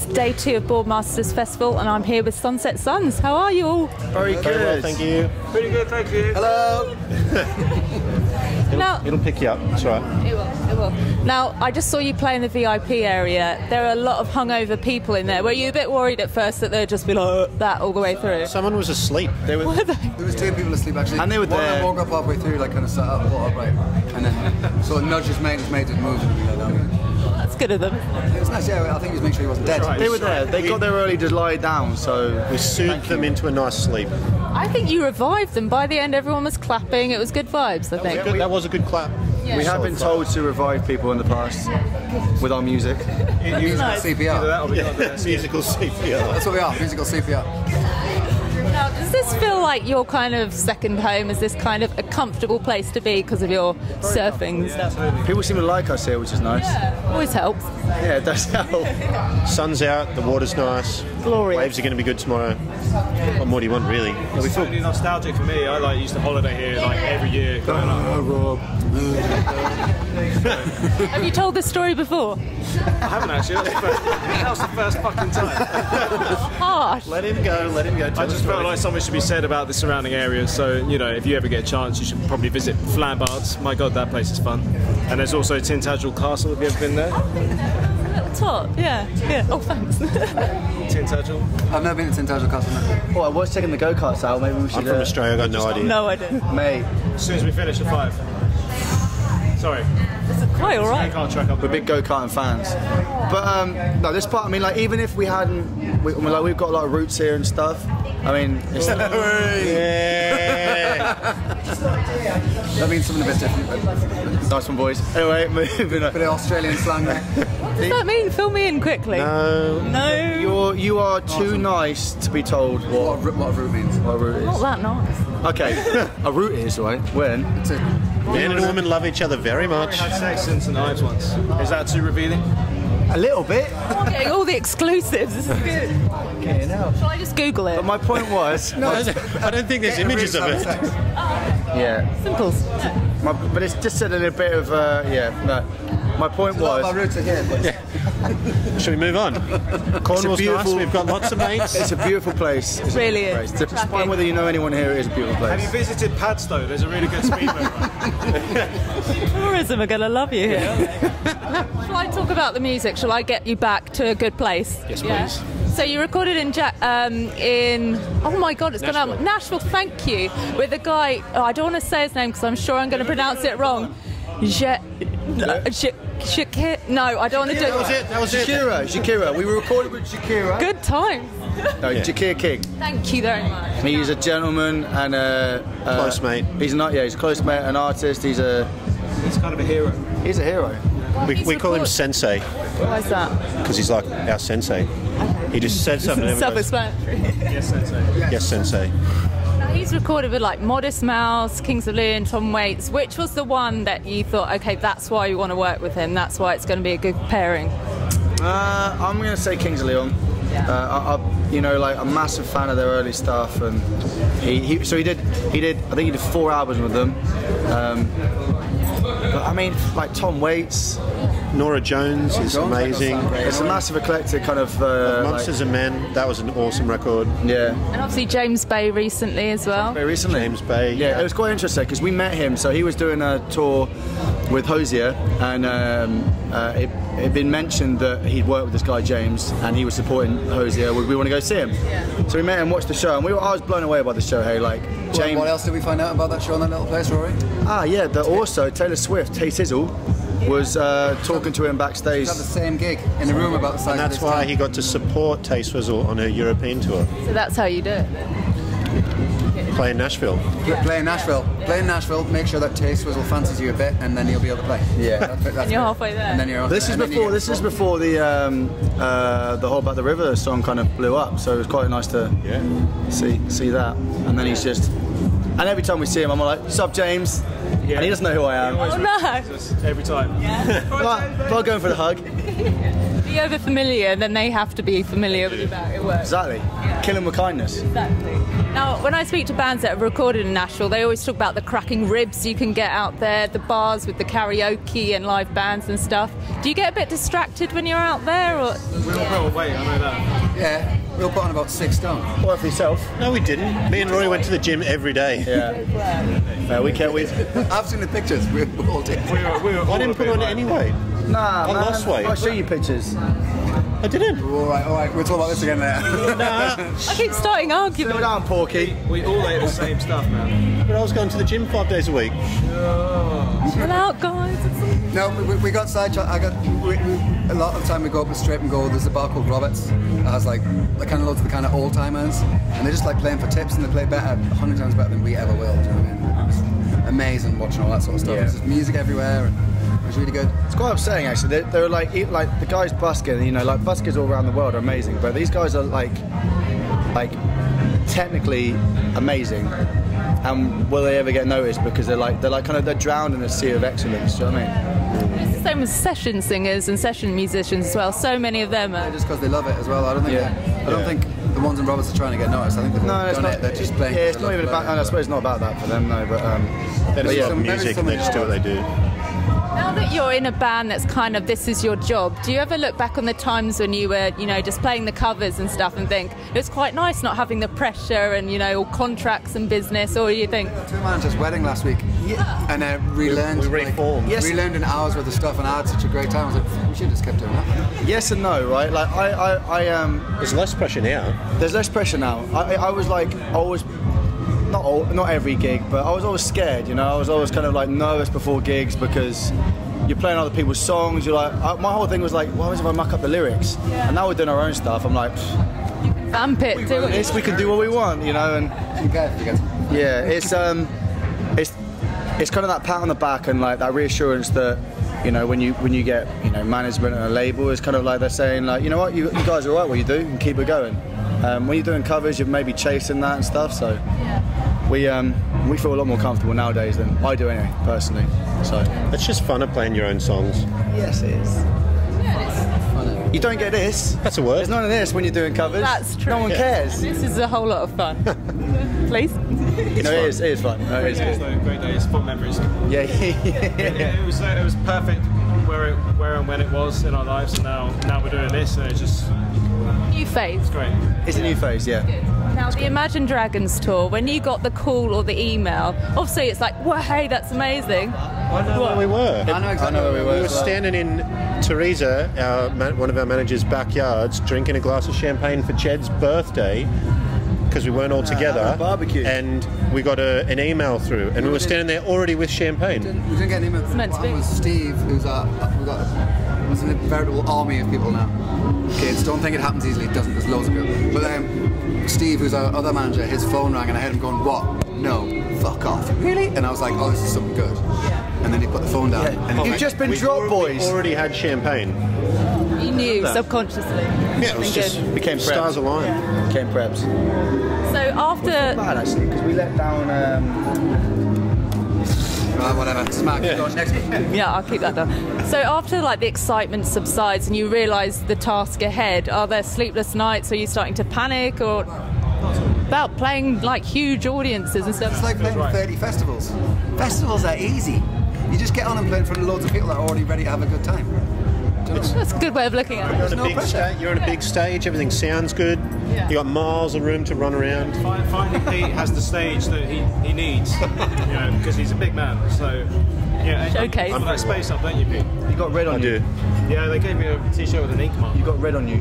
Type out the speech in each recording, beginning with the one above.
It's day 2 of Boardmasters Festival, and I'm here with Sunset Suns. How are you all? Very good. Very well, thank you. Pretty good, thank you. Hello. It'll pick you up. That's right. It will. Now, I just saw you play in the VIP area. There are a lot of hungover people in there. Were you a bit worried at first that they'd just be like that all the way through? Someone was asleep. There was 2 people asleep actually. And they were there. One of them woke up halfway through, like kind of sat up, got upright, and then so nudged his mate to move. That's good of them. It was nice, yeah. I think he was making sure he wasn't dead. Right. They were there. They got there early to lie down, so We soothed them into a nice sleep. I think you revived them. By the end, everyone was clapping. It was good vibes, I think. That was a good clap. Yeah. we have been told to revive people in the past with our music. Nice. CPR. Yeah, musical CPR. That's what we are, musical CPR. Now, does this feel like your kind of second home? Is this kind of a comfortable place to be because of your surfing and stuff? People seem to like us here, which is nice. Yeah, always helps. Yeah, it does help. Sun's out, the water's nice. Glorious. Waves are going to be good tomorrow. What more do you want, really? It's really nostalgic for me. I used to holiday here like every year. Have you told this story before? I haven't actually. That was the first fucking time. Harsh. Let him go. I just felt like something should be said about the surrounding areas. So, you know, if you ever get a chance, you should probably visit Flambards. My God, that place is fun. And there's also Tintagel Castle. Have you ever been there? Top, yeah. Oh, thanks. Tintagel? I've never been to Tintagel Castle. Oh, I was taking the go-karts out. Maybe we should. I'm from Australia, I've got no idea. No, I didn't. Mate, As soon as we finish at 5. Sorry. Quite all I right. can't track up. we're big go-karting fans. But no, this part. I mean, like, even if we hadn't, we've got a lot of roots here and stuff. I mean, it's, Yeah. That means something a bit different. nice one, boys. Anyway, moving on. Bit of Australian slang there. What does that mean? Fill me in quickly. No. You are too nice to be told what What a root means. a root Not is. that nice. Okay, a root is right. When? It's a, Man and woman love each other very much. I had sex in St Ives once. Is that too revealing? A little bit. I'm getting all the exclusives. This is good. Okay, now. Shall I just Google it? But my point was, I don't think there's images of it. yeah. Simples. But it's just a little bit of no. My point a lot of our was, roots are here. But Should we move on? Cornwall's nice, we've got lots of mates. it's a beautiful place. It's a Really beautiful is. place. Despite whether you know anyone here, it is a beautiful Have you place. visited Padstow? There's a really good speedboat ride. Tourism are going to love you here. Shall I talk about the music? Shall I get you back to a good place? Yes, please. So you recorded in oh my God, it's gone out. Nashville, thank you. With a guy, I don't want to say his name because I'm sure I'm going to pronounce it wrong. Shakira. No, I don't want to do it. That was it. Shakira. We recorded with Shakira. Good time. No, Shakira King. Thank you very much. He's a gentleman and a Close mate. He's not. Yeah, he's a close mate, an artist. He's a It's kind of a hero. hero. We call him Sensei Why is that? because he's like our sensei. He just said something. And everyone goes, Self-explanatory. Yes, Sensei. yes, Sensei. Now, he's recorded with like Modest Mouse, Kings of Leon, Tom Waits. Which was the one that you thought, okay, that's why you want to work with him. That's why it's going to be a good pairing. I'm gonna say Kings of Leon. Like a massive fan of their early stuff, and he did. I think he did 4 albums with them. But I mean, like Tom Waits. Nora Jones is amazing. It's a massive eclectic kind of. Monsters and Men, that was an awesome record. Yeah. And obviously James Bay recently as well. Very recently. James Bay. Yeah, it was quite interesting because we met him. So he was doing a tour with Hosier, and it had been mentioned that he'd worked with this guy James, and he was supporting Hosier. We want to go see him. Yeah. So we met him, watched the show, and I was blown away by the show. Hey, like James. What else did we find out about that show in that little place, Rory? That also Taylor Swift, Tay Sizzle, was talking to him backstage. Had the same gig in the room about the size And that's of this why town. he got to support Tay Swizzle on her European tour. So that's how you do it. Play in Nashville. Play in Nashville. Make sure that Tay Swizzle fancies you a bit, and then you'll be able to play. Yeah. And you're halfway there. And then you're. This is before the whole About the River song kind of blew up, so it was quite nice to see that. And then he's just, and every time we see him, I'm like, "Sup, James?" Yeah. And he doesn't know who I am. Oh no! Every time. But I'm going for the hug. Be over familiar, then they have to be familiar with about it works. Exactly. Kill 'em with kindness. Exactly. Now, when I speak to bands that have recorded in Nashville, they always talk about the cracking ribs you can get out there, the bars with the karaoke and live bands and stuff. Do you get a bit distracted when you're out there? Or? We all put away, I know that. Yeah, we all put on about 6 stone. What for yourself? No, we didn't. Me and Roy went to the gym every day. Yeah. We can't. I've seen the pictures. We all did. I didn't put on it anyway. Nah, I lost weight. I'll show you pictures. I didn't. All right. We'll talk about this again later. Nah. I keep starting arguments. Slow down, Porky. We all ate the same stuff, man. But I was going to the gym 5 days a week. Chill out, guys. No, we got sidetracked. A lot of the time we go up the strip and go, there's a bar called Roberts that has like kind of loads of the kind of old timers, and they just like playing for tips, and they play better, 100 times better than we ever will. Do you know what I mean? It was amazing watching all that sort of stuff. Yeah. There's just music everywhere, and it was really good. It's quite upsetting actually. They're like the guys busking. You know, like buskers all around the world are amazing, but these guys are like technically amazing. And will they ever get noticed? Because they're drowned in a sea of excellence. Do you know what I mean? It's the same as session singers and session musicians as well. So many of them are. Just because they love it as well. I don't think the ones in Roberts are trying to get noticed. I think they've done it. They're just playing. Yeah, it's not even about. I suppose it's not about that for them, no. They just love music and they just do what they do. Now that you're in a band that's kind of this is your job, do you ever look back on the times when you were, just playing the covers and stuff and think it's quite nice not having the pressure and, all contracts and business, or you think... To a manager's wedding last week, and relearned. We reformed. Relearned an hour's worth of stuff, and I had such a great time. I was like, we should have just kept doing that. Yes and no, right? Like There's less pressure now. There's less pressure now. I was like always. Not every gig, but I was always scared, I was always kind of like nervous before gigs because you're playing other people's songs. You're like, my whole thing was like, what happens if I muck up the lyrics? Yeah. And now we're doing our own stuff. I'm like, vamp it, do it. We can do what we want, and yeah, it's kind of that pat on the back and like that reassurance that when you get management and a label, it's kind of like they're saying like, you know what, you guys are all right what you do and keep it going. When you're doing covers, you're maybe chasing that and stuff, so we feel a lot more comfortable nowadays than I do anyway, personally. So it's just funner playing your own songs. Yes, it is. Yeah, you don't get this. That's a word. There's none of this when you're doing covers. That's true. No one cares. This is a whole lot of fun. Please. It is fun. No, it is good. Great days, fun memories. Yeah. It was perfect where and when it was in our lives, and now we're doing this, and it's just new phase. It's great. It's a new phase, yeah. Now, the Imagine Dragons tour, when you got the call or the email, obviously it's like, well, hey, that's amazing. I know where we were. I know exactly where we were. We were standing in Teresa, one of our manager's backyards, drinking a glass of champagne for Jed's birthday because we weren't all together. Barbecue. And we got an email through, and we were standing there already with champagne. We didn't get an email. It's meant to be. It was Steve, who's was a veritable army of people now. Kids, don't think it happens easily. It doesn't. There's loads of people. But Steve, who's our other manager, his phone rang, and I heard him going, "What? No, fuck off." Really? And I was like, "Oh, this is something good." Yeah. And then he put the phone down. Yeah. And you've just been dropped, boys. We already had champagne. You knew subconsciously. Yeah, it was just became stars aligned. Became preps. So after. It's not bad actually because we let down. Whatever. Smack. Yeah. Go on, next one. Yeah, I'll keep that down. So after the excitement subsides and you realise the task ahead, are there sleepless nights? Are you starting to panic or about playing huge audiences and stuff? It's like playing 30 festivals. Festivals are easy. You just get on and play in front of loads of people that are already ready to have a good time. That's a good way of looking at it. You're on a big stage, everything sounds good. Yeah. You got miles of room to run around. Finally, Pete has the stage that he needs, because he's a big man. So, yeah, Showcase. You've got that space up, don't you, Pete? You got red on you. I do. Yeah, they gave me a t-shirt with an ink mark. You got red on you.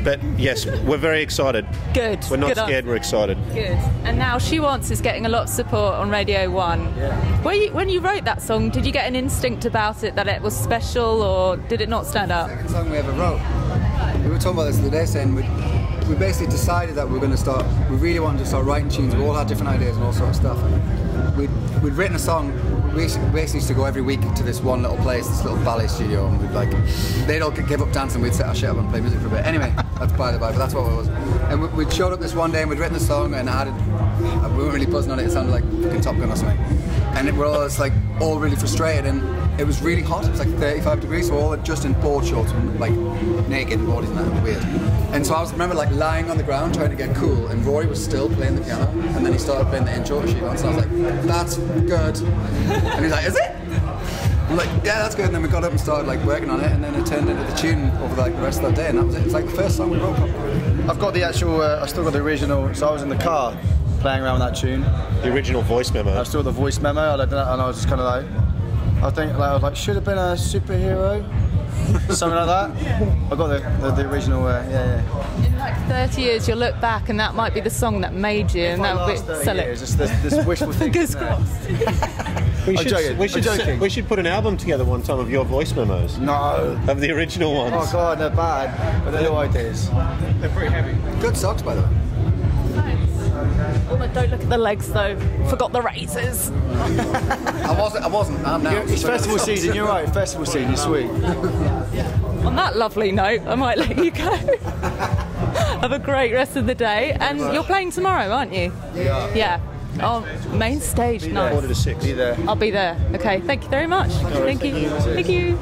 But yes, we're very excited. Good. We're not Good scared, answer. we're excited. Good. And now She Wants is getting a lot of support on Radio 1. Yeah. When you wrote that song, did you get an instinct about it that it was special, or did it not stand out? Second song we ever wrote. We were talking about this the other day, saying we basically decided that we were going to start. We really wanted to start writing tunes. We all had different ideas and all sorts of stuff. And we'd written a song. We basically used to go every week to this one little place, this little ballet studio, and they'd all give up dancing, we'd set our shit up and play music for a bit. Anyway, that's by the by, but that's what it was. And we'd showed up this one day and we'd written the song and we weren't really buzzing on it. It sounded like fucking Top Gun or something. And we're all just all really frustrated. And it was really hot. It was like 35 degrees, so all just in board shorts and like naked and boardies and that, weird. And so I remember like lying on the ground trying to get cool, and Rory was still playing the piano, and then he started playing the intro to Siobhan, so I was like, that's good. And he's like, is it? I'm like, yeah, that's good. And then we got up and started like working on it, and then it turned into the tune over like the rest of that day, and that was it. It's like the first song we wrote. I've got the actual, I still got the original, so I was in the car playing around with that tune. The original voice memo. I still got the voice memo, and I was just kind of like, I was like, should have been a superhero, something like that. I got the original, yeah. In like 30 years, you'll look back, and that might be the song that made you, and that will sell it. Just this wishful thinking. Fingers crossed. We should put an album together one time of your voice memos. No. Of the original ones. Oh God, they're bad, but they're no ideas. They're pretty heavy. Good socks, by the way. Oh, but don't look at the legs though. Forgot the razors. I wasn't. I'm now. It's festival season. You're right. Festival season. You're sweet. On that lovely note, I might let you go. Have a great rest of the day. And you're playing tomorrow, aren't you? Yeah. Oh, main stage. Nice. 5:45. Be there. I'll be there. Okay. Thank you very much. Thank you. Thank you.